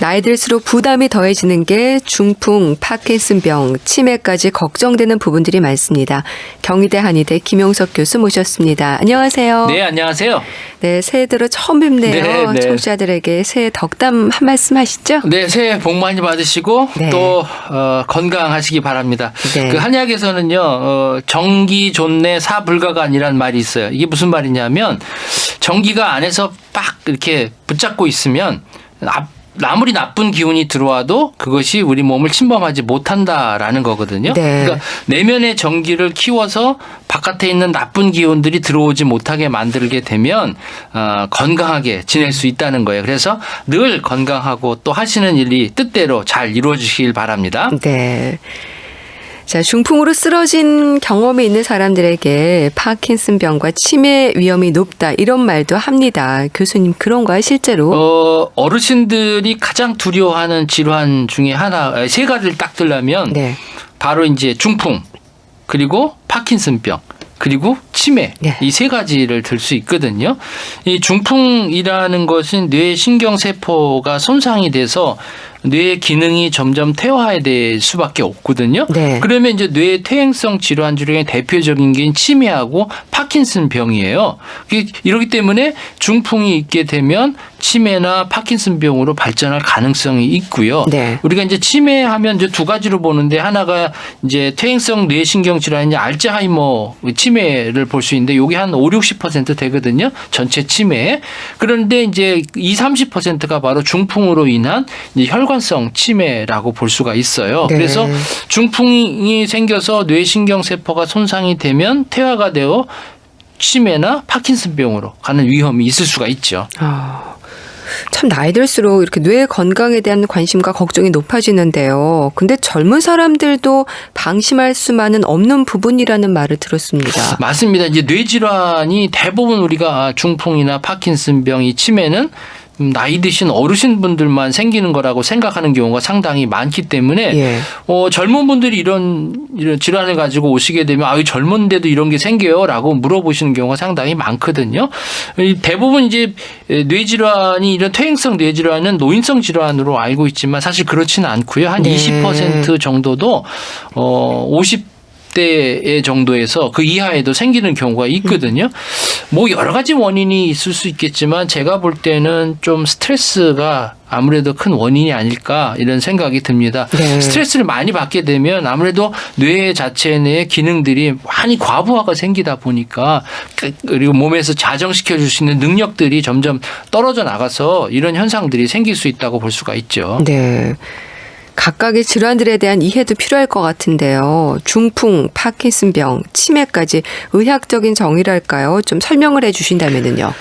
나이 들수록 부담이 더해지는 게 중풍, 파킨슨병, 치매까지 걱정되는 부분들이 많습니다. 경희대 한의대 김용석 교수 모셨습니다. 안녕하세요. 네, 안녕하세요. 네, 새해 들어 처음 뵙네요. 네. 청취자들에게 새해 덕담 한 말씀 하시죠? 네, 새해 복 많이 받으시고 네. 또 건강하시기 바랍니다. 네. 그 한의학에서는요, 정기 존내 사불가간이라는 말이 있어요. 이게 무슨 말이냐면 정기가 안에서 빡 이렇게 붙잡고 있으면 아무리 나쁜 기운이 들어와도 그것이 우리 몸을 침범하지 못한다라는 거거든요. 네. 그러니까 내면의 정기를 키워서 바깥에 있는 나쁜 기운들이 들어오지 못하게 만들게 되면 건강하게 지낼 수 있다는 거예요. 그래서 늘 건강하고 또 하시는 일이 뜻대로 잘 이루어지시길 바랍니다. 네. 자, 중풍으로 쓰러진 경험이 있는 사람들에게 파킨슨병과 치매 위험이 높다 이런 말도 합니다. 교수님 그런가요, 실제로? 어르신들이 가장 두려워하는 질환 중에 하나, 세 가지를 딱 들려면 네. 바로 이제 중풍, 그리고 파킨슨병, 그리고 치매, 네. 이 세 가지를 들 수 있거든요. 이 중풍이라는 것은 뇌 신경세포가 손상이 돼서 뇌의 기능이 점점 퇴화될 수밖에 없거든요. 네. 그러면 이제 뇌 퇴행성 질환 중에 대표적인 게 치매하고 파킨슨병이에요. 이렇기 때문에 중풍이 있게 되면 치매나 파킨슨병으로 발전할 가능성이 있고요. 네. 우리가 이제 치매하면 이제 두 가지로 보는데 하나가 이제 퇴행성 뇌신경 질환이 알츠하이머 치매를 볼 수 있는데 이게 한 50-60% 되거든요. 전체 치매. 그런데 이제 20-30%가 바로 중풍으로 인한 이제 혈관성 치매라고 볼 수가 있어요. 네. 그래서 중풍이 생겨서 뇌신경 세포가 손상이 되면 퇴화가 되어 치매나 파킨슨병으로 가는 위험이 있을 수가 있죠. 참 나이 들수록 이렇게 뇌 건강에 대한 관심과 걱정이 높아지는데요. 근데 젊은 사람들도 방심할 수만은 없는 부분이라는 말을 들었습니다. 맞습니다. 이제 뇌질환이 대부분 우리가 중풍이나 파킨슨병, 이 치매는 나이 드신 어르신분들만 생기는 거라고 생각하는 경우가 상당히 많기 때문에 예. 젊은 분들이 이런 질환을 가지고 오시게 되면 젊은데도 이런 게 생겨요라고 물어보시는 경우가 상당히 많거든요. 대부분 이제 뇌질환이 이런 퇴행성 뇌질환은 노인성 질환으로 알고 있지만 사실 그렇지는 않고요. 한 네. 20% 정도도 50대 정도에서 그 이하에도 생기는 경우가 있거든요. 뭐 여러 가지 원인이 있을 수 있겠지만 제가 볼 때는 좀 스트레스가 아무래도 큰 원인이 아닐까 이런 생각이 듭니다. 네. 스트레스를 많이 받게 되면 아무래도 뇌 자체 내의 기능들이 많이 과부하가 생기다 보니까 그리고 몸에서 자정시켜 줄 수 있는 능력들이 점점 떨어져 나가서 이런 현상들이 생길 수 있다고 볼 수가 있죠. 네. 각각의 질환들에 대한 이해도 필요할 것 같은데요. 중풍, 파킨슨병, 치매까지 의학적인 정의랄까요? 좀 설명을 해 주신다면요.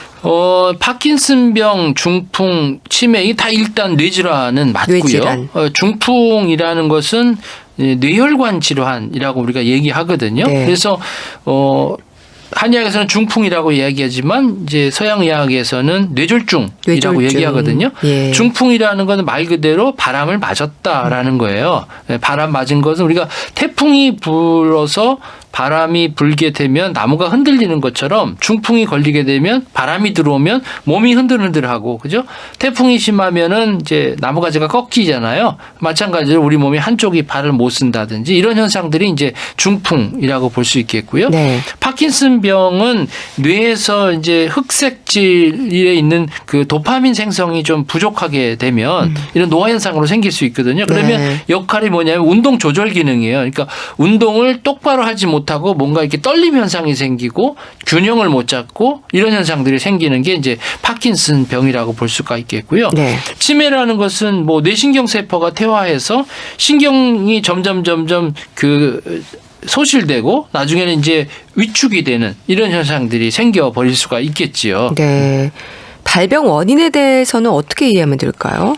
파킨슨병, 중풍, 치매 이 다 일단 뇌질환은 맞고요. 뇌질환. 중풍이라는 것은 뇌혈관 질환이라고 우리가 얘기하거든요. 네. 그래서 한의학에서는 중풍이라고 이야기하지만 이제 서양의학에서는 뇌졸중이라고 얘기하거든요. 예. 중풍이라는 것은 말 그대로 바람을 맞았다라는 거예요. 바람 맞은 것은 우리가 태풍이 불어서 바람이 불게 되면 나무가 흔들리는 것처럼 중풍이 걸리게 되면 바람이 들어오면 몸이 흔들흔들하고 그죠? 태풍이 심하면은 이제 나무가지가 꺾이잖아요. 마찬가지로 우리 몸이 한쪽이 발을 못 쓴다든지 이런 현상들이 이제 중풍이라고 볼 수 있겠고요. 네. 파킨슨병은 뇌에서 이제 흑색질에 있는 그 도파민 생성이 좀 부족하게 되면 이런 노화 현상으로 생길 수 있거든요. 그러면 네. 역할이 뭐냐면 운동 조절 기능이에요. 그러니까 운동을 똑바로 하지 못하고 뭔가 이렇게 떨림 현상이 생기고 균형을 못 잡고 이런 현상들이 생기는 게 이제 파킨슨병이라고 볼 수가 있겠고요. 네. 치매라는 것은 뭐 뇌신경 세포가 퇴화해서 신경이 점점 그 소실되고 나중에는 이제 위축이 되는 이런 현상들이 생겨 버릴 수가 있겠지요. 네. 발병 원인에 대해서는 어떻게 이해하면 될까요?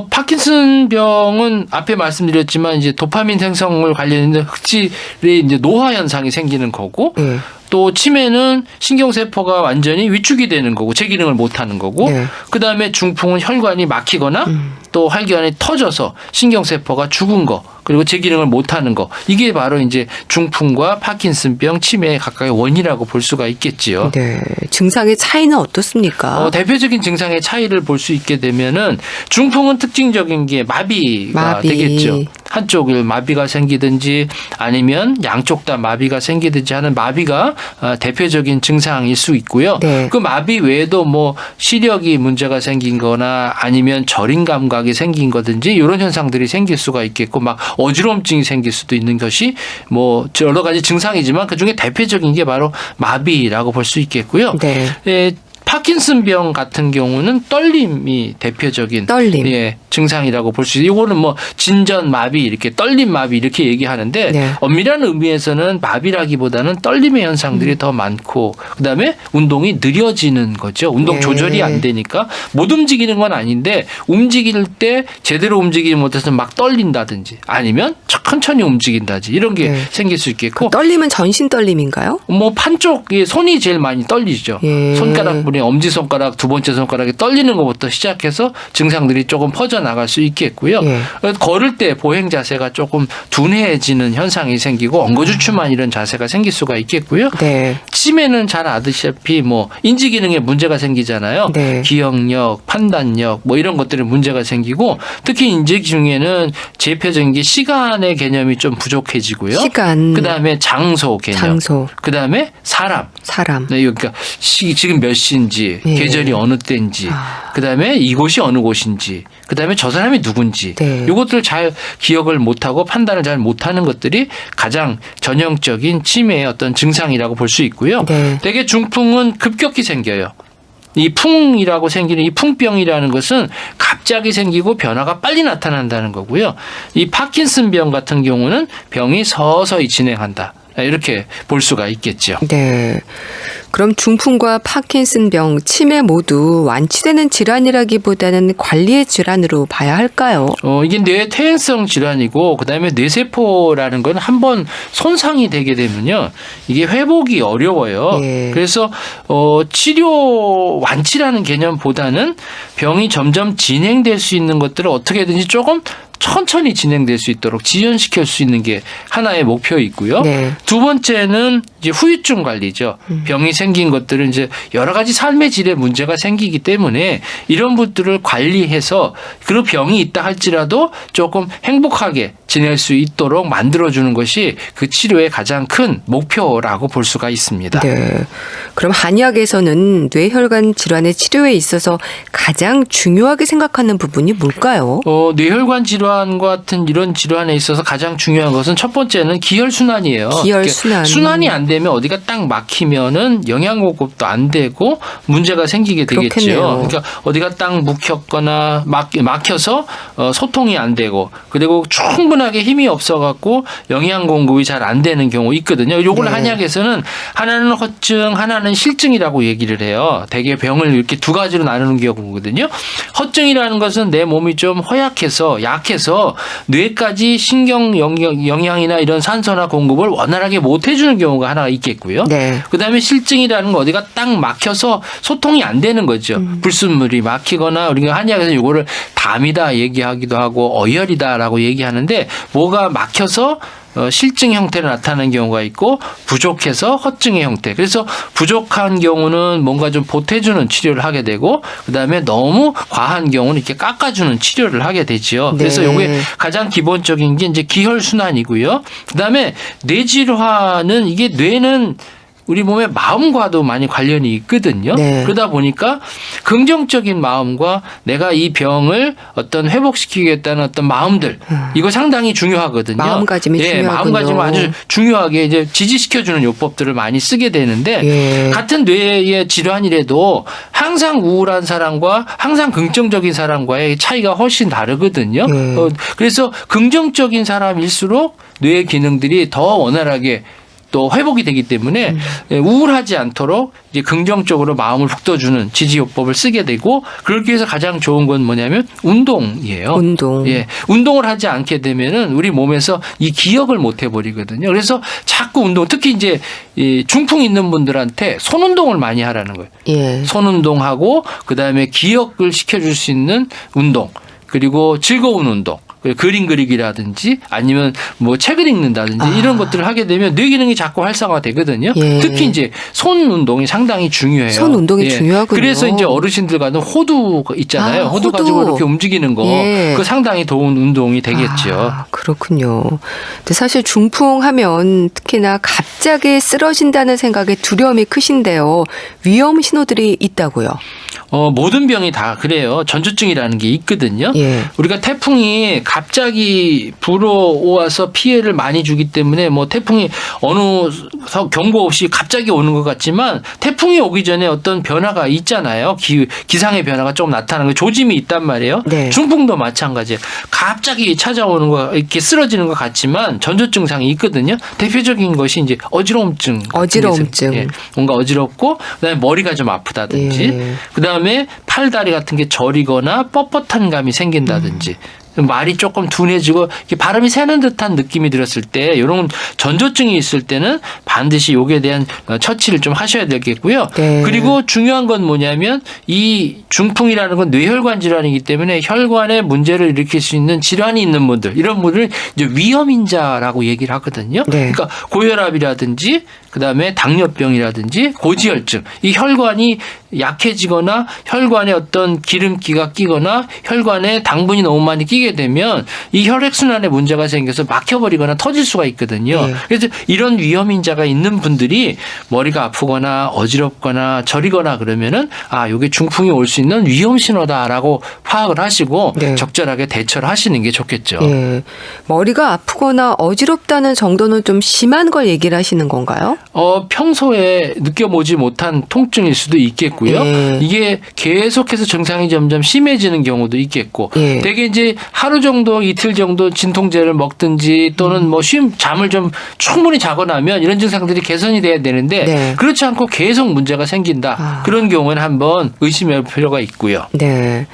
파킨슨병은 앞에 말씀드렸지만 이제 도파민 생성을 관련된 흑질의 이제 노화 현상이 생기는 거고, 네. 또 치매는 신경세포가 완전히 위축이 되는 거고 제기능을 못하는 거고 네. 그다음에 중풍은 혈관이 막히거나 또 혈관이 터져서 신경세포가 죽은 거 그리고 제기능을 못하는 거 이게 바로 이제 중풍과 파킨슨병 치매의 각각의 원인이라고 볼 수가 있겠지요. 네. 증상의 차이는 어떻습니까? 대표적인 증상의 차이를 볼 수 있게 되면은 중풍은 특징적인 게 마비가 되겠죠. 한쪽을 마비가 생기든지 아니면 양쪽 다 마비가 생기든지 하는 마비가 대표적인 증상일 수 있고요. 네. 그 마비 외에도 뭐 시력이 문제가 생긴 거나 아니면 저림 감각이 생긴 거든지 이런 현상들이 생길 수가 있겠고 막 어지러움증이 생길 수도 있는 것이 뭐 여러 가지 증상이지만 그중에 대표적인 게 바로 마비라고 볼 수 있겠고요. 네. 파킨슨병 같은 경우는 떨림이 대표적인 떨림. 증상이라고 볼 수 있어요. 이거는 뭐 진전 마비 이렇게 떨림 마비 이렇게 얘기하는데 네. 엄밀한 의미에서는 마비라기보다는 떨림의 현상들이 더 많고 그다음에 운동이 느려지는 거죠. 운동 네. 조절이 안 되니까 못 움직이는 건 아닌데 움직일 때 제대로 움직이지 못해서 막 떨린다든지 아니면 천천히 움직인다든지 이런 게 네. 생길 수 있겠고 떨림은 전신 떨림인가요? 뭐 판쪽이 손이 제일 많이 떨리죠. 예. 손가락분이 엄지손가락 두 번째 손가락이 떨리는 것부터 시작해서 증상들이 조금 퍼져나갈 수 있겠고요. 예. 걸을 때 보행 자세가 조금 둔해지는 현상이 생기고 엉거주춤한 이런 자세가 생길 수가 있겠고요. 네. 치매는 잘 아시다시피 뭐 인지 기능에 문제가 생기잖아요. 네. 기억력, 판단력 뭐 이런 것들에 문제가 생기고 특히 인지 중에는 대표적인 게 시간의 개념이 좀 부족해지고요. 시간. 그다음에 장소 개념. 장소. 그다음에 사람. 사람. 네, 그러니까 지금 몇 시인지, 예. 계절이 어느 때인지, 그다음에 이곳이 어느 곳인지, 그다음에 저 사람이 누군지, 네. 이것들을 잘 기억을 못하고 판단을 잘 못하는 것들이 가장 전형적인 치매의 어떤 증상이라고 볼 수 있고요. 네. 대개 중풍은 급격히 생겨요. 이 풍이라고 생기는 이 풍병이라는 것은 갑자기 생기고 변화가 빨리 나타난다는 거고요. 이 파킨슨병 같은 경우는 병이 서서히 진행한다. 이렇게 볼 수가 있겠죠. 네. 그럼 중풍과 파킨슨병, 치매 모두 완치되는 질환이라기보다는 관리의 질환으로 봐야 할까요? 이게 뇌 퇴행성 질환이고 그다음에 뇌세포라는 건 한번 손상이 되게 되면요. 이게 회복이 어려워요. 예. 그래서 치료 완치라는 개념보다는 병이 점점 진행될 수 있는 것들을 어떻게든지 조금 천천히 진행될 수 있도록 지연시킬 수 있는 게 하나의 목표이고요. 네. 두 번째는 이제 후유증 관리죠. 병이 생긴 것들은 이제 여러 가지 삶의 질에 문제가 생기기 때문에 이런 분들을 관리해서 그 병이 있다 할지라도 조금 행복하게 지낼 수 있도록 만들어주는 것이 그 치료의 가장 큰 목표라고 볼 수가 있습니다. 네. 그럼 한의학에서는 뇌혈관 질환의 치료에 있어서 가장 중요하게 생각하는 부분이 뭘까요? 뇌혈관 질환과 같은 이런 질환에 있어서 가장 중요한 것은 첫 번째는 기혈순환이에요. 기혈순환. 순환이 안 되면 어디가 딱 막히면은 영양 공급도 안 되고 문제가 생기게 되겠죠. 그렇겠네요. 그러니까 어디가 딱 묵혔거나 막혀서 소통이 안 되고 그리고 충분하게 힘이 없어갖고 영양 공급이 잘 안 되는 경우 있거든요. 요걸 네. 한의학에서는 하나는 허증, 하나는 실증이라고 얘기를 해요. 대개 병을 이렇게 두 가지로 나누는 경우거든요. 허증이라는 것은 내 몸이 좀 허약해서 약해서 뇌까지 신경 영양이나 이런 산소나 공급을 원활하게 못 해주는 경우가 하나 있겠고요. 네. 그다음에 실증이라는 건 어디가 딱 막혀서 소통이 안 되는 거죠. 불순물이 막히거나 우리가 한의학에서 이거를 담이다 얘기하기도 하고 어혈이다라고 얘기하는데 뭐가 막혀서 실증 형태로 나타나는 경우가 있고 부족해서 허증의 형태. 그래서 부족한 경우는 뭔가 좀 보태주는 치료를 하게 되고 그다음에 너무 과한 경우는 이렇게 깎아주는 치료를 하게 되죠. 그래서 네. 이게 가장 기본적인 게 이제 기혈순환이고요. 그다음에 뇌질환은 이게 뇌는 우리 몸의 마음과도 많이 관련이 있거든요. 네. 그러다 보니까 긍정적인 마음과 내가 이 병을 어떤 회복시키겠다는 어떤 마음들 이거 상당히 중요하거든요. 마음가짐이 중요하군요. 마음가짐을 아주 중요하게 이제 지지시켜주는 요법들을 많이 쓰게 되는데 예. 같은 뇌의 질환이라도 항상 우울한 사람과 항상 긍정적인 사람과의 차이가 훨씬 다르거든요. 그래서 긍정적인 사람일수록 뇌의 기능들이 더 원활하게 또 회복이 되기 때문에 우울하지 않도록 이제 긍정적으로 마음을 북돋주는 지지요법을 쓰게 되고 그렇게 해서 가장 좋은 건 뭐냐면 운동이에요. 운동. 예. 운동을 하지 않게 되면은 우리 몸에서 이 기억을 못 해버리거든요. 그래서 자꾸 운동, 특히 이제 이 중풍 있는 분들한테 손 운동을 많이 하라는 거예요. 예. 손 운동하고 그다음에 기억을 시켜줄 수 있는 운동 그리고 즐거운 운동. 그림 그리기라든지 아니면 뭐 책을 읽는다든지 이런 것들을 하게 되면 뇌 기능이 자꾸 활성화되거든요. 예. 특히 이제 손 운동이 상당히 중요해요. 손 운동이 예. 중요하군요. 그래서 이제 어르신들과는 호두 있잖아요. 호두 호두. 가지고 이렇게 움직이는 거. 예. 그 상당히 좋은 운동이 되겠죠. 그렇군요. 근데 사실 중풍하면 특히나 갑자기 쓰러진다는 생각에 두려움이 크신데요. 위험 신호들이 있다고요. 모든 병이 다 그래요. 전조증이라는 게 있거든요. 예. 우리가 태풍이 갑자기 불어와서 피해를 많이 주기 때문에 뭐 태풍이 어느 경고 없이 갑자기 오는 것 같지만 태풍이 오기 전에 어떤 변화가 있잖아요. 기상의 변화가 좀 나타나는 거 조짐이 있단 말이에요. 네. 중풍도 마찬가지예요. 갑자기 찾아오는 거 이렇게 쓰러지는 것 같지만 전조 증상이 있거든요. 대표적인 것이 이제 어지러움증. 어지러움증. 예, 뭔가 어지럽고 그다음에 머리가 좀 아프다든지 예. 그다음에 팔다리 같은 게 저리거나 뻣뻣한 감이 생긴다든지 말이 조금 둔해지고 이렇게 바람이 새는 듯한 느낌이 들었을 때 이런 전조증이 있을 때는 반드시 요기에 대한 처치를 좀 하셔야 되겠고요. 네. 그리고 중요한 건 뭐냐면 이 중풍이라는 건 뇌혈관 질환이기 때문에 혈관에 문제를 일으킬 수 있는 질환이 있는 분들 이런 분들 이제 위험인자라고 얘기를 하거든요. 네. 그러니까 고혈압이라든지 그다음에 당뇨병이라든지 고지혈증 이 혈관이 약해지거나 혈관에 어떤 기름기가 끼거나 혈관에 당분이 너무 많이 끼게 되면 이 혈액순환에 문제가 생겨서 막혀버리거나 터질 수가 있거든요. 네. 그래서 이런 위험인자가 있는 분들이 머리가 아프거나 어지럽거나 저리거나 그러면은 이게 중풍이 올 수 있는 위험 신호다라고 파악을 하시고 네. 적절하게 대처를 하시는 게 좋겠죠. 예. 머리가 아프거나 어지럽다는 정도는 좀 심한 걸 얘기를 하시는 건가요? 평소에 느껴보지 못한 통증일 수도 있겠고요. 예. 이게 계속해서 증상이 점점 심해지는 경우도 있겠고, 예. 되게 이제 하루 정도, 이틀 정도 진통제를 먹든지 또는 뭐 잠을 좀 충분히 자고 나면 이런 증상들이 개선이 돼야 되는데 네. 그렇지 않고 계속 문제가 생긴다. 그런 경우에는 한번 의심할 필요가 있고요. 네.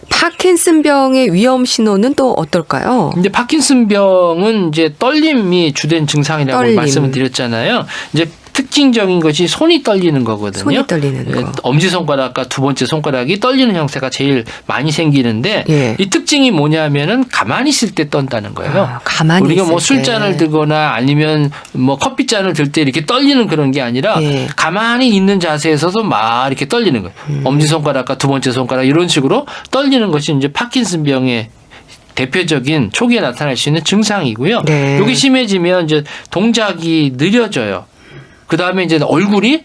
파킨슨병의 위험 신호는 또 어떨까요? 이제 파킨슨병은 이제 떨림이 주된 증상이라고 떨림. 말씀을 드렸잖아요. 이제 특징적인 것이 손이 떨리는 거거든요. 손이 떨리는 거. 엄지손가락과 두 번째 손가락이 떨리는 형태가 제일 많이 생기는데 예. 이 특징이 뭐냐면은 가만히 있을 때 떤다는 거예요. 가만히 우리가 있을 뭐 때. 술잔을 들거나 아니면 뭐 커피잔을 들 때 이렇게 떨리는 그런 게 아니라 예. 가만히 있는 자세에서도 막 이렇게 떨리는 거예요. 엄지손가락과 두 번째 손가락 이런 식으로 떨리는 것이 이제 파킨슨병의 대표적인 초기에 나타날 수 있는 증상이고요. 네. 이게 심해지면 이제 동작이 느려져요. 그 다음에 이제 얼굴이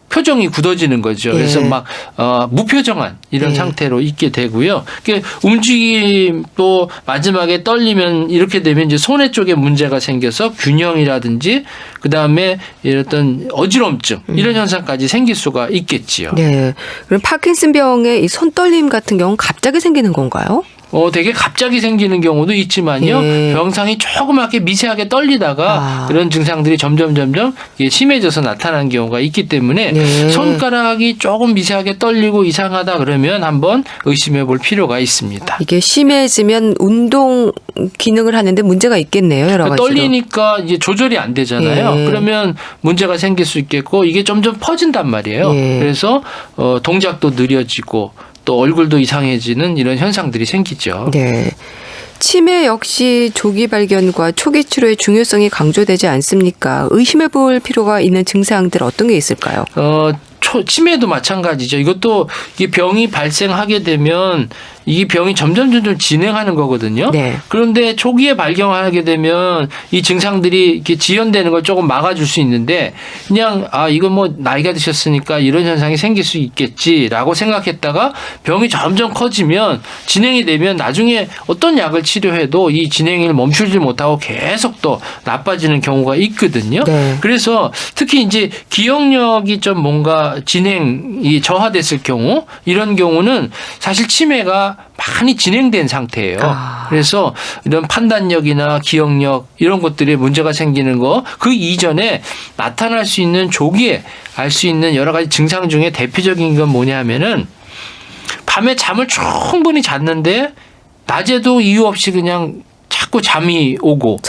표정이 굳어지는 거죠. 그래서 예. 막 무표정한 이런 예. 상태로 있게 되고요. 움직임도 마지막에 떨리면 이렇게 되면 이제 손에 쪽에 문제가 생겨서 균형이라든지 그 다음에 어떤 어지럼증 이런 현상까지 생길 수가 있겠지요. 네. 그럼 파킨슨병의 이 손떨림 같은 경우는 갑자기 생기는 건가요? 되게 갑자기 생기는 경우도 있지만요. 예. 병상이 조그맣게 미세하게 떨리다가 이런 증상들이 점점 이게 심해져서 나타나는 경우가 있기 때문에 네. 손가락이 조금 미세하게 떨리고 이상하다 그러면 한번 의심해 볼 필요가 있습니다. 이게 심해지면 운동 기능을 하는데 문제가 있겠네요. 여러 가지로. 떨리니까 이제 조절이 안 되잖아요. 예. 그러면 문제가 생길 수 있겠고 이게 점점 퍼진단 말이에요. 예. 그래서 동작도 느려지고 또 얼굴도 이상해지는 이런 현상들이 생기죠. 네. 치매 역시 조기 발견과 초기 치료의 중요성이 강조되지 않습니까? 의심해 볼 필요가 있는 증상들 어떤 게 있을까요? 치매도 마찬가지죠. 이것도 이 병이 발생하게 되면 이 병이 점점 진행하는 거거든요. 네. 그런데 초기에 발견하게 되면 이 증상들이 이렇게 지연되는 걸 조금 막아줄 수 있는데 그냥 이건 뭐 나이가 드셨으니까 이런 현상이 생길 수 있겠지라고 생각했다가 병이 점점 커지면 진행이 되면 나중에 어떤 약을 치료해도 이 진행을 멈추지 못하고 계속 또 나빠지는 경우가 있거든요. 네. 그래서 특히 이제 기억력이 좀 뭔가 진행이 저하됐을 경우 이런 경우는 사실 치매가 문제가 많이 진행된 상태예요. 그래서 이런 판단력이나 기억력 이런 것들이 문제가 생기는 거 그 이전에 나타날 수 있는 조기에 알 수 있는 여러 가지 증상 중에 대표적인 건 뭐냐 하면은 밤에 잠을 충분히 잤는데 낮에도 이유 없이 그냥 자꾸 잠이 오고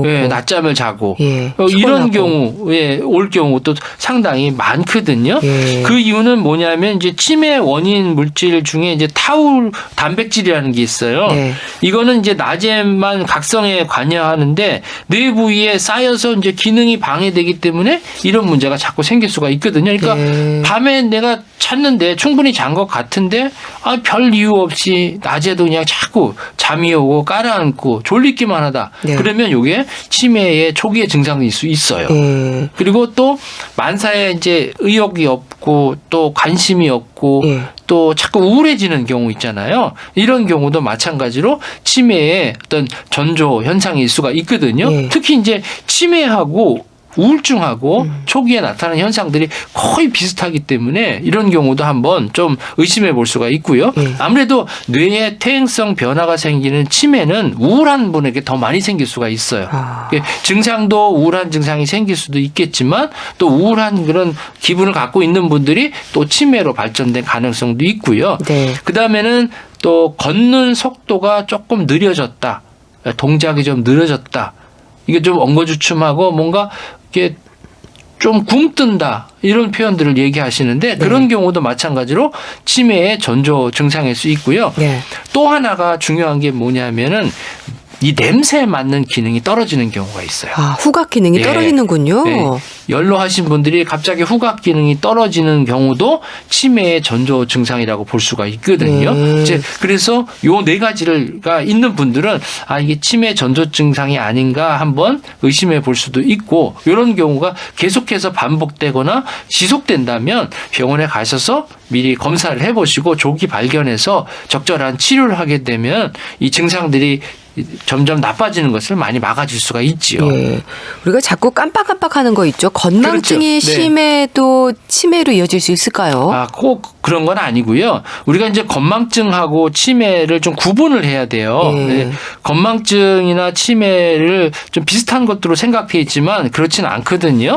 예, 낮잠을 자고 예, 이런 경우에 올 경우 또 상당히 많거든요. 예. 그 이유는 뭐냐면 이제 치매 원인 물질 중에 이제 타울 단백질이라는 게 있어요. 네. 이거는 이제 낮에만 각성에 관여하는데 뇌 부위에 쌓여서 이제 기능이 방해되기 때문에 이런 문제가 자꾸 생길 수가 있거든요. 그러니까 네. 밤에 내가 잤는데 충분히 잔 것 같은데 별 이유 없이 낮에도 그냥 자꾸 잠이 오고 깔아앉고 졸리기만 하다. 네. 그러면 이게 치매의 초기의 증상일 수 있어요. 그리고 또 만사에 이제 의욕이 없고 또 관심이 없고 또 자꾸 우울해지는 경우 있잖아요. 이런 경우도 마찬가지로 치매의 어떤 전조 현상일 수가 있거든요. 특히 이제 치매하고 우울증하고 초기에 나타나는 현상들이 거의 비슷하기 때문에 이런 경우도 한번 좀 의심해 볼 수가 있고요. 아무래도 뇌에 퇴행성 변화가 생기는 치매는 우울한 분에게 더 많이 생길 수가 있어요. 증상도 우울한 증상이 생길 수도 있겠지만 또 우울한 그런 기분을 갖고 있는 분들이 또 치매로 발전된 가능성도 있고요. 네. 그다음에는 또 걷는 속도가 조금 느려졌다. 동작이 좀 느려졌다. 이게 좀 엉거주춤하고 뭔가 이게 좀 굼뜬다 이런 표현들을 얘기하시는데 그런 경우도 마찬가지로 치매의 전조 증상일 수 있고요. 또 하나가 중요한 게 뭐냐면은 이 냄새에 맞는 기능이 떨어지는 경우가 있어요. 후각 기능이 떨어지는군요. 연로하신 분들이 갑자기 후각 기능이 떨어지는 경우도 치매의 전조 증상이라고 볼 수가 있거든요. 이제 그래서 요 네 가지가 있는 분들은 이게 치매 전조 증상이 아닌가 한번 의심해 볼 수도 있고 이런 경우가 계속해서 반복되거나 지속된다면 병원에 가셔서 미리 검사를 해보시고 조기 발견해서 적절한 치료를 하게 되면 이 증상들이 점점 나빠지는 것을 많이 막아줄 수가 있지요. 우리가 자꾸 깜빡깜빡하는 거 있죠. 건망증이 그렇죠. 심해도 치매로 이어질 수 있을까요? 꼭 그런 건 아니고요. 우리가 이제 건망증하고 치매를 좀 구분을 해야 돼요. 건망증이나 치매를 좀 비슷한 것으로 생각해 있지만 그렇지는 않거든요.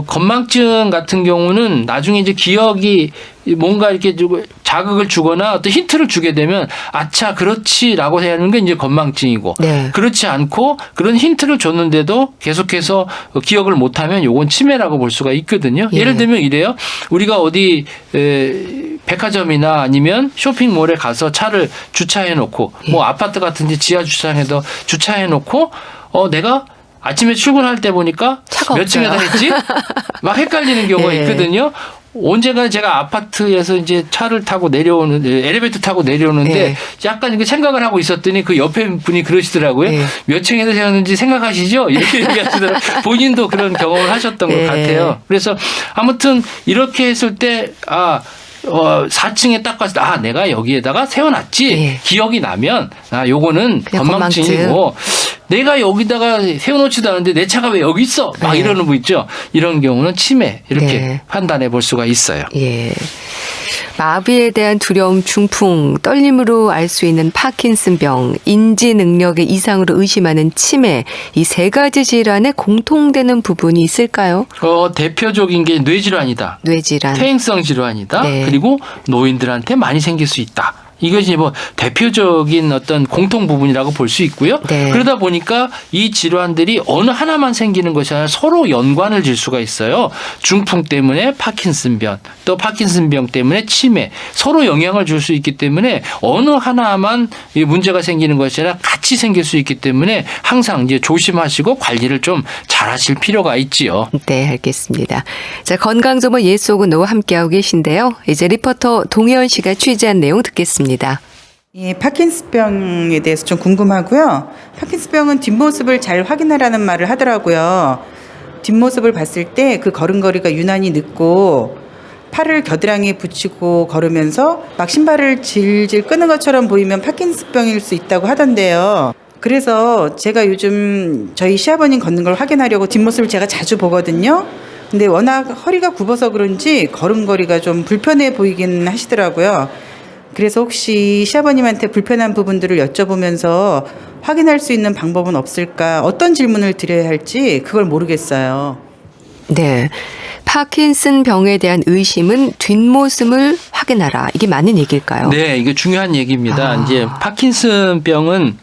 건망증 같은 경우는 나중에 이제 기억이 뭔가 이렇게 자극을 주거나 어떤 힌트를 주게 되면 아차 그렇지라고 하는 게 이제 건망증이고 그렇지 않고 그런 힌트를 줬는데도 계속해서 기억을 못하면 요건 치매라고 볼 수가 있거든요. 예를 들면 이래요. 우리가 어디 백화점이나 아니면 쇼핑몰에 가서 차를 주차해 놓고 뭐 아파트 같은 데 지하 주차장에도 주차해 놓고 내가 아침에 출근할 때 보니까 몇 층에다 했지? 막 헷갈리는 경우가 있거든요. 언젠가 제가 아파트에서 이제 차를 타고 내려오는 엘리베이터 타고 내려오는데 약간 이렇게 생각을 하고 있었더니 그 옆에 분이 그러시더라고요. 몇 층에서 세웠는지 생각하시죠? 이렇게 얘기하시더라고요. 본인도 그런 경험을 하셨던 것 같아요. 그래서 아무튼 이렇게 했을 때 4층에 딱 갔을 때 내가 여기에다가 세워놨지 기억이 나면 요거는 건망증이고 내가 여기다가 세워놓지도 않은데 내 차가 왜 여기 있어? 막 이러는 분 있죠. 이런 경우는 치매 이렇게 판단해 볼 수가 있어요. 마비에 대한 두려움, 중풍, 떨림으로 알 수 있는 파킨슨병, 인지 능력의 이상으로 의심하는 치매 이 세 가지 질환에 공통되는 부분이 있을까요? 대표적인 게 뇌질환이다. 뇌질환. 퇴행성 질환이다. 그리고 노인들한테 많이 생길 수 있다. 이것이 뭐 대표적인 어떤 공통 부분이라고 볼 수 있고요. 그러다 보니까 이 질환들이 어느 하나만 생기는 것이 아니라 서로 연관을 질 수가 있어요. 중풍 때문에 파킨슨병, 또 파킨슨병 때문에 치매, 서로 영향을 줄 수 있기 때문에 어느 하나만 이 문제가 생기는 것이 아니라 같이 생길 수 있기 때문에 항상 이제 조심하시고 관리를 좀 잘하실 필요가 있지요. 네, 알겠습니다. 자, 건강정보 예속은노와 함께하고 계신데요. 이제 리포터 동혜원 씨가 취재한 내용 듣겠습니다. 파킨슨병에 대해서 좀 궁금하고요. 파킨슨병은 뒷모습을 잘 확인하라는 말을 하더라고요. 뒷모습을 봤을 때 그 걸음걸이가 유난히 늦고 팔을 겨드랑이에 붙이고 걸으면서 막 신발을 질질 끄는 것처럼 보이면 파킨슨병일 수 있다고 하던데요. 그래서 제가 요즘 저희 시아버님 걷는 걸 확인하려고 뒷모습을 제가 자주 보거든요. 근데 워낙 허리가 굽어서 그런지 걸음걸이가 좀 불편해 보이긴 하시더라고요. 그래서 혹시 시아버님한테 불편한 부분들을 여쭤보면서 확인할 수 있는 방법은 없을까? 어떤 질문을 드려야 할지 그걸 모르겠어요. 네. 파킨슨 병에 대한 의심은 뒷모습을 확인하라. 이게 맞는 얘기일까요? 네, 이게 중요한 얘기입니다. 이제 파킨슨 병은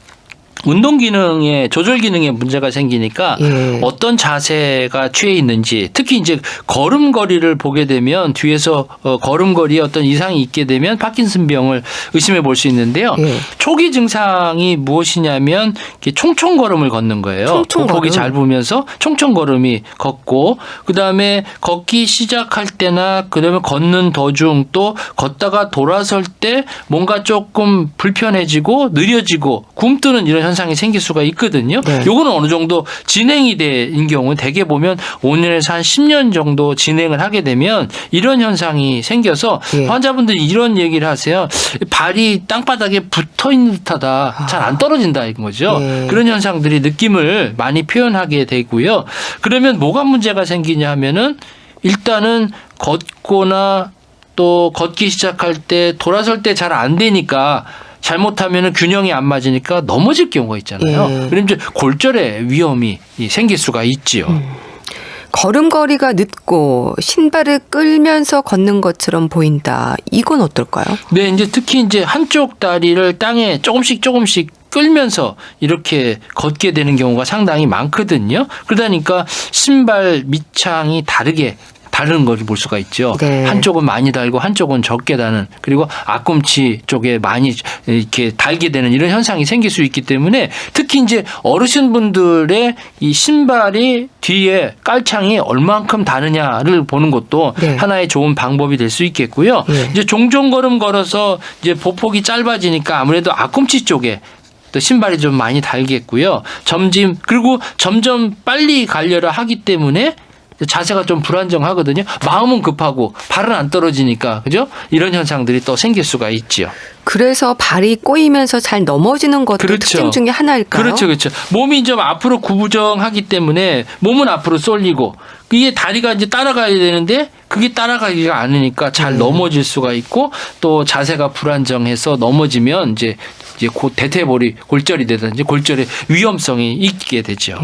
운동 기능에 조절 기능에 문제가 생기니까 예. 어떤 자세가 취해 있는지 특히 이제 걸음걸이를 보게 되면 뒤에서 걸음걸이에 어떤 이상이 있게 되면 파킨슨병을 의심해 볼 수 있는데요. 예. 초기 증상이 무엇이냐면 이렇게 총총걸음을 걷는 거예요. 총총걸음. 보폭이 잘 보면서 총총걸음이 걷고 그다음에 걷기 시작할 때나 그다음에 걷는 도중 또 걷다가 돌아설 때 뭔가 조금 불편해지고 느려지고 굼뜨는 이런 현상이 생길 수가 있거든요. 네. 요거는 어느 정도 진행이 된 경우는 대개 보면 5년에서 한 10년 정도 진행을 하게 되면 이런 현상이 생겨서 예. 환자분들이 이런 얘기를 하세요. 발이 땅바닥에 붙어 있는 듯하다. 잘 안 떨어진다 이런 거죠. 예. 그런 현상들이 느낌을 많이 표현하게 되고요. 그러면 뭐가 문제가 생기냐 하면은 일단은 걷거나 또 걷기 시작할 때 돌아설 때 잘 안 되니까 잘못하면 균형이 안 맞으니까 넘어질 경우가 있잖아요. 예. 그럼 이제 골절의 위험이 생길 수가 있지요. 걸음걸이가 늦고 신발을 끌면서 걷는 것처럼 보인다. 이건 어떨까요? 네, 이제 특히 이제 한쪽 다리를 땅에 조금씩 끌면서 이렇게 걷게 되는 경우가 상당히 많거든요. 그러다니까 신발 밑창이 다른 걸 볼 수가 있죠. 네. 한쪽은 많이 달고 한쪽은 적게 다는 그리고 앞꿈치 쪽에 많이 이렇게 달게 되는 이런 현상이 생길 수 있기 때문에 특히 이제 어르신분들의 이 신발이 뒤에 깔창이 얼만큼 다느냐를 보는 것도 네. 하나의 좋은 방법이 될 수 있겠고요. 네. 이제 종종 걸어서 이제 보폭이 짧아지니까 아무래도 앞꿈치 쪽에 또 신발이 좀 많이 달겠고요. 그리고 점점 빨리 가려라 하기 때문에 자세가 좀 불안정하거든요. 마음은 급하고 발은 안 떨어지니까 그죠? 이런 현상들이 또 생길 수가 있지요. 그래서 발이 꼬이면서 잘 넘어지는 것도 그렇죠. 특징 중에 하나일까요? 그렇죠. 몸이 좀 앞으로 구부정하기 때문에 몸은 앞으로 쏠리고 이게 다리가 이제 따라가야 되는데 그게 따라가기가 않으니까 잘 넘어질 수가 있고 또 자세가 불안정해서 넘어지면 이제 곧 대퇴골이 골절이 되든지 골절의 위험성이 있게 되죠.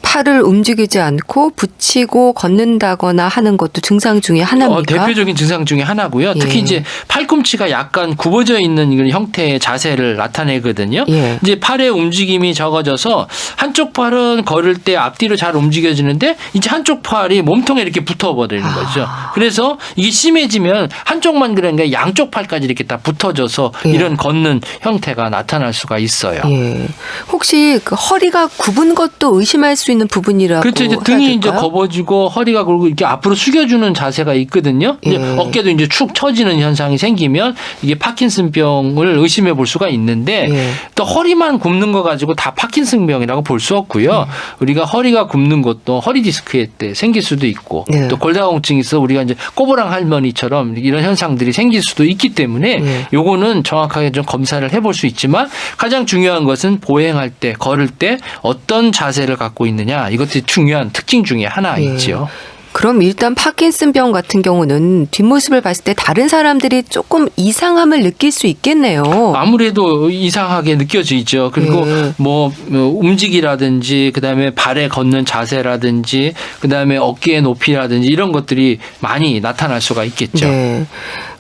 팔을 움직이지 않고 붙이고 걷는다거나 하는 것도 증상 중에 하나입니까? 대표적인 증상 중에 하나고요. 특히 예. 이제 팔꿈치가 약간 굽어져 있는 이런 형태의 자세를 나타내거든요. 예. 이제 팔의 움직임이 적어져서 한쪽 팔은 걸을 때 앞뒤로 잘 움직여지는데 이제 한쪽 팔이 몸통에 이렇게 붙어버리는 거죠. 그래서 이게 심해지면 한쪽만 그런 게 양쪽 팔까지 이렇게 다 붙어져서 예. 이런 걷는 형태가 나타날 수가 있어요. 예. 혹시 그 허리가 굽은 것도 의심할 수 있는 부분이라고 그렇죠. 이제 해야 등이 이제 될까요? 접어지고 허리가 굴고 이렇게 앞으로 숙여주는 자세가 있거든요. 이제 예. 어깨도 이제 축 처지는 현상이 생기면 이게 파킨슨병을 의심해 볼 수가 있는데 예. 또 허리만 굽는 거 가지고 다 파킨슨병이라고 볼 수 없고요. 우리가 허리가 굽는 것도 허리 디스크에 때 생길 수도 있고 예. 또 골다공증이 있어 우리가 이제 꼬부랑 할머니처럼 이런 현상들이 생길 수도 있기 때문에 예. 요거는 정확하게 좀 검사를 해볼 수 있지만 가장 중요한 것은 보행할 때 걸을 때 어떤 자세를 갖고 있느냐 이것들이 중요한 특징 중에 하나 예. 있죠. 그럼 일단 파킨슨병 같은 경우는 뒷모습을 봤을 때 다른 사람들이 조금 이상함을 느낄 수 있겠네요. 아무래도 이상하게 느껴지죠. 그리고 예. 뭐 움직이라든지 그다음에 발에 걷는 자세라든지 그다음에 어깨의 높이라든지 이런 것들이 많이 나타날 수가 있겠죠. 네.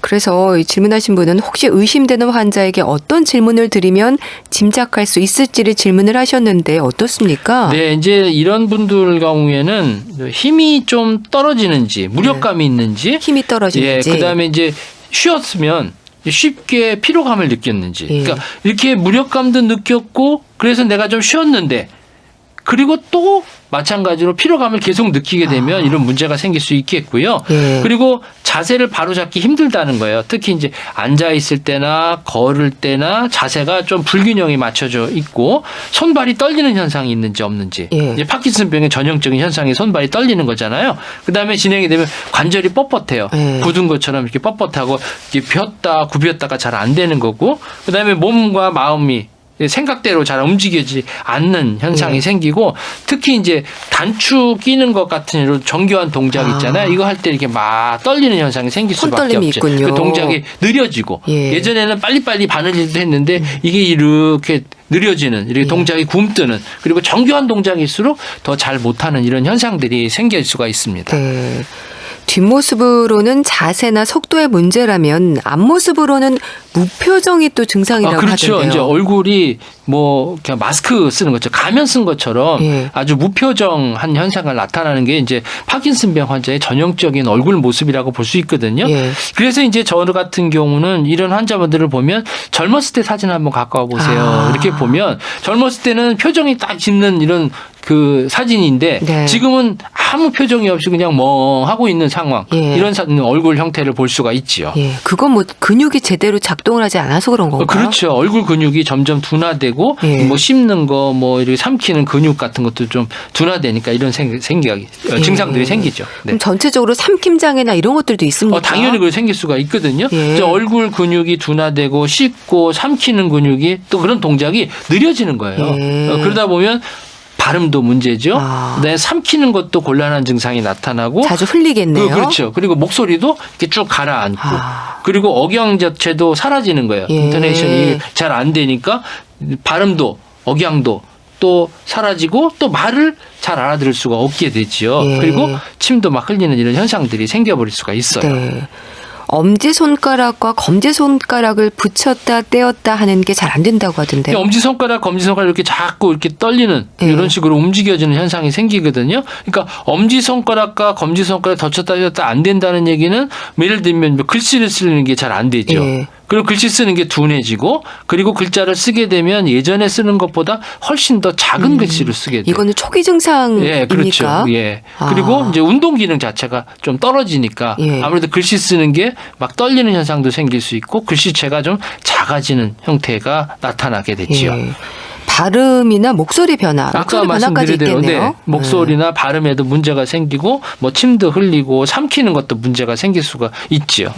그래서 이 질문하신 분은 혹시 의심되는 환자에게 어떤 질문을 드리면 짐작할 수 있을지를 질문을 하셨는데 어떻습니까? 네, 이제 이런 분들 경우에는 힘이 좀 떨어지는지 무력감이 있는지 힘이 떨어지는지. 예, 그다음에 이제 쉬었으면 쉽게 피로감을 느꼈는지. 예. 그러니까 이렇게 무력감도 느꼈고 그래서 내가 좀 쉬었는데 그리고 또 마찬가지로 피로감을 계속 느끼게 되면 이런 문제가 생길 수 있겠고요. 예. 그리고 자세를 바로잡기 힘들다는 거예요. 특히 이제 앉아 있을 때나 걸을 때나 자세가 좀 불균형이 맞춰져 있고 손발이 떨리는 현상이 있는지 없는지. 예. 이제 파킨슨병의 전형적인 현상이 손발이 떨리는 거잖아요. 그다음에 진행이 되면 관절이 뻣뻣해요. 예. 굳은 것처럼 이렇게 뻣뻣하고 이렇게 폈다 굽혔다가 잘 안 되는 거고 그다음에 몸과 마음이 생각대로 잘 움직이지 않는 현상이 생기고 특히 이제 단추 끼는 것 같은 이런 정교한 동작 있잖아요. 이거 할 때 이렇게 막 떨리는 현상이 생길 수밖에 손떨림이 없죠. 있군요. 그 동작이 느려지고 예전에는 빨리빨리 바느질도 했는데 이게 이렇게 느려지는 이렇게 동작이 굼뜨는 그리고 정교한 동작일수록 더 잘 못하는 이런 현상들이 생길 수가 있습니다. 네. 뒷모습으로는 자세나 속도의 문제라면 앞모습으로는 무표정이 또 증상이라고 그렇죠. 하던데요. 이제 얼굴이 뭐 그냥 마스크 쓰는 것처럼 가면 쓴 것처럼 아주 무표정한 현상을 나타나는 게 이제 파킨슨병 환자의 전형적인 얼굴 모습이라고 볼 수 있거든요. 그래서 이제 저 같은 경우는 이런 환자분들을 보면 젊었을 때 사진 한번 갖고 와 보세요. 이렇게 보면 젊었을 때는 표정이 딱 짓는 이런 그 사진인데 지금은 아무 표정이 없이 그냥 멍하고 있는 상황 이런 얼굴 형태를 볼 수가 있지요. 그건 뭐 근육이 제대로 작동을 하지 않아서 그런 건가요? 그렇죠. 얼굴 근육이 점점 둔화되고 뭐 씹는 거 뭐 이렇게 삼키는 근육 같은 것도 좀 둔화되니까 이런 증상들이 생기죠. 그럼 전체적으로 삼킴장애나 이런 것들도 있습니까? 당연히 그 생길 수가 있거든요. 얼굴 근육이 둔화되고 씹고 삼키는 근육이 또 그런 동작이 느려지는 거예요. 그러다 보면 발음도 문제죠. 네, 삼키는 것도 곤란한 증상이 나타나고 자주 흘리겠네요. 그렇죠. 그리고 목소리도 이렇게 쭉 가라앉고 그리고 억양 자체도 사라지는 거예요. 인터네이션이 잘 안 되니까 발음도 억양도 또 사라지고 또 말을 잘 알아들을 수가 없게 되지요. 그리고 침도 막 흘리는 이런 현상들이 생겨버릴 수가 있어요. 엄지손가락과 검지손가락을 붙였다 떼었다 하는 게 잘 안 된다고 하던데요. 엄지손가락, 검지손가락 이렇게 자꾸 이렇게 떨리는 이런 식으로 움직여지는 현상이 생기거든요. 그러니까 엄지손가락과 검지손가락 덧쳤다 떼었다 안 된다는 얘기는 예를 들면 글씨를 쓰는 게 잘 안 되죠. 그리고 글씨 쓰는 게 둔해지고 그리고 글자를 쓰게 되면 예전에 쓰는 것보다 훨씬 더 작은 글씨를 쓰게 돼요. 이거는 초기 증상입니까? 그렇죠. 그리고 이제 운동 기능 자체가 좀 떨어지니까 아무래도 글씨 쓰는 게 막 떨리는 현상도 생길 수 있고 글씨체가 좀 작아지는 형태가 나타나게 되지요. 발음이나 목소리 변화, 목소리 변화까지 있겠네요. 목소리나 발음에도 문제가 생기고 뭐 침도 흘리고 삼키는 것도 문제가 생길 수가 있지요.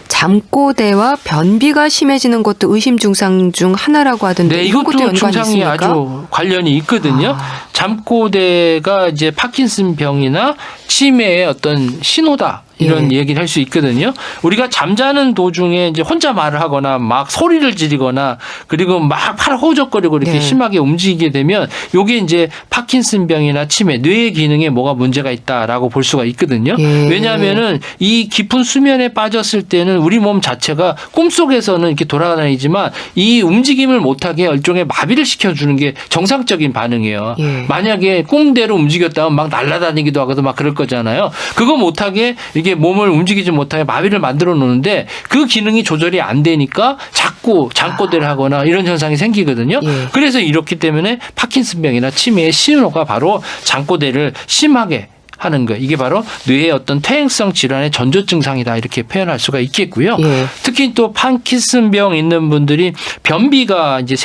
잠꼬대와 변비가 심해지는 것도 의심 증상 중 하나라고 하던데 이것도 증상이 아주 관련이 있거든요. 잠꼬대가 이제 파킨슨병이나 치매의 어떤 신호다. 이런 얘기를 할 수 있거든요. 우리가 잠자는 도중에 이제 혼자 말을 하거나 막 소리를 지르거나 그리고 막 팔을 허우적거리고 이렇게 심하게 움직이게 되면 이게 이제 파킨슨병이나 치매, 뇌의 기능에 뭐가 문제가 있다라고 볼 수가 있거든요. 왜냐하면은 이 깊은 수면에 빠졌을 때는 우리 몸 자체가 꿈속에서는 이렇게 돌아다니지만 이 움직임을 못하게 일종의 마비를 시켜주는 게 정상적인 반응이에요. 만약에 꿈대로 움직였다면 막 날아다니기도 하고도 막 그럴 거잖아요. 그거 못하게 이게 몸을 움직이지 못하게 마비를 만들어 놓는데 그 기능이 조절이 안 되니까 자꾸 잠꼬대를 하거나 이런 현상이 생기거든요. 그래서 이렇기 때문에 파킨슨병이나 치매의 신호가 바로 잠꼬대를 심하게 하는 거. 이게 바로 뇌의 어떤 퇴행성 질환의 전조 증상이다 이렇게 표현할 수가 있겠고요. 특히 또 파킨슨병 있는 분들이 변비가 이제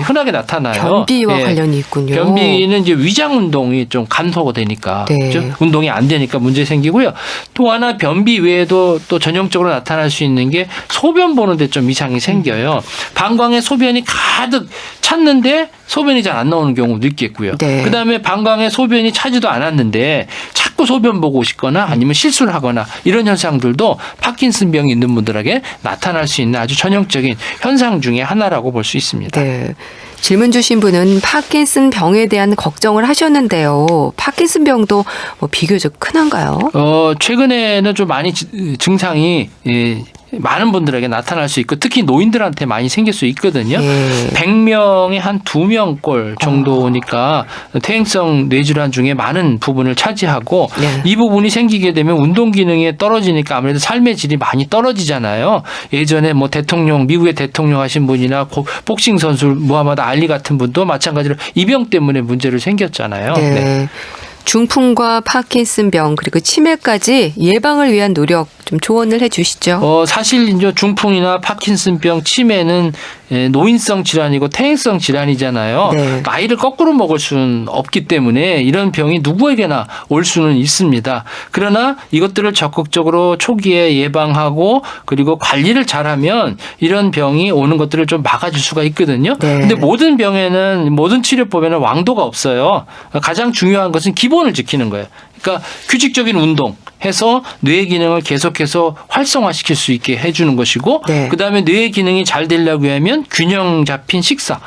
흔하게 나타나요. 변비와 관련이 있군요. 변비는 이제 위장 운동이 좀 감소되니까 운동이 안 되니까 문제 생기고요. 또 하나 변비 외에도 또 전형적으로 나타날 수 있는 게 소변 보는데 좀 이상이 생겨요. 방광에 소변이 가득 찼는데 소변이 잘 안 나오는 경우도 있겠고요. 그다음에 방광에 소변이 차지도 않았는데 자꾸 소변 보고 싶거나 아니면 실수를 하거나 이런 현상들도 파킨슨병이 있는 분들에게 나타날 수 있는 아주 전형적인 현상 중에 하나라고 볼 수 있습니다. 질문 주신 분은 파킨슨병에 대한 걱정을 하셨는데요. 파킨슨병도 뭐 비교적 흔한가요? 최근에는 좀 많이 증상이 많은 분들에게 나타날 수 있고 특히 노인들한테 많이 생길 수 있거든요. 100명에 한 2명꼴 정도니까 퇴행성 뇌질환 중에 많은 부분을 차지하고 이 부분이 생기게 되면 운동 기능이 떨어지니까 아무래도 삶의 질이 많이 떨어지잖아요. 예전에 뭐 미국의 대통령 하신 분이나 복싱 선수 무하마드 알리 같은 분도 마찬가지로 이 병 때문에 문제를 생겼잖아요. 중풍과 파킨슨병 그리고 치매까지 예방을 위한 노력 좀 조언을 해 주시죠. 사실 이제 중풍이나 파킨슨병, 치매는 노인성 질환이고 퇴행성 질환이잖아요. 네. 나이를 거꾸로 먹을 수는 없기 때문에 이런 병이 누구에게나 올 수는 있습니다. 그러나 이것들을 적극적으로 초기에 예방하고 그리고 관리를 잘하면 이런 병이 오는 것들을 좀 막아줄 수가 있거든요. 네. 근데 모든 병에는 모든 치료법에는 왕도가 없어요. 가장 중요한 것은 기본을 지키는 거예요. 그러니까 규칙적인 운동 해서 뇌 기능을 계속해서 활성화시킬 수 있게 해주는 것이고 네. 그다음에 뇌 기능이 잘 되려고 하면 균형 잡힌 식사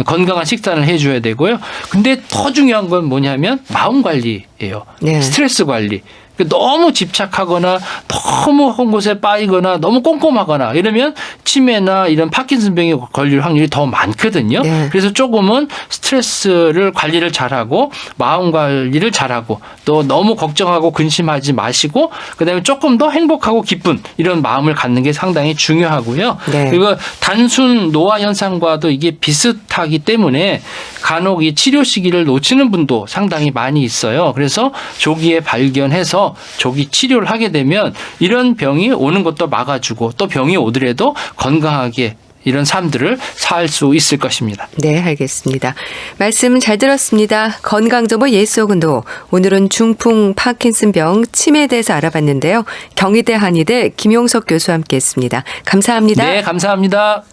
건강한 식사를 해줘야 되고요. 근데 더 중요한 건 뭐냐면 마음 관리예요. 네. 스트레스 관리. 너무 집착하거나 너무 한 곳에 빠이거나 너무 꼼꼼하거나 이러면 치매나 이런 파킨슨병에 걸릴 확률이 더 많거든요. 네. 그래서 조금은 스트레스를 관리를 잘하고 마음 관리를 잘하고 또 너무 걱정하고 근심하지 마시고 그다음에 조금 더 행복하고 기쁜 이런 마음을 갖는 게 상당히 중요하고요. 네. 그리고 단순 노화 현상과도 이게 비슷하기 때문에 간혹 이 치료 시기를 놓치는 분도 상당히 많이 있어요. 그래서 조기에 발견해서 조기 치료를 하게 되면 이런 병이 오는 것도 막아주고 또 병이 오더라도 건강하게 이런 삶들을 살 수 있을 것입니다. 네, 알겠습니다. 말씀 잘 들었습니다. 건강정보 예스오근도 오늘은 중풍, 파킨슨병, 치매에 대해서 알아봤는데요. 경희대 한의대 김용석 교수와 함께했습니다. 감사합니다. 네, 감사합니다.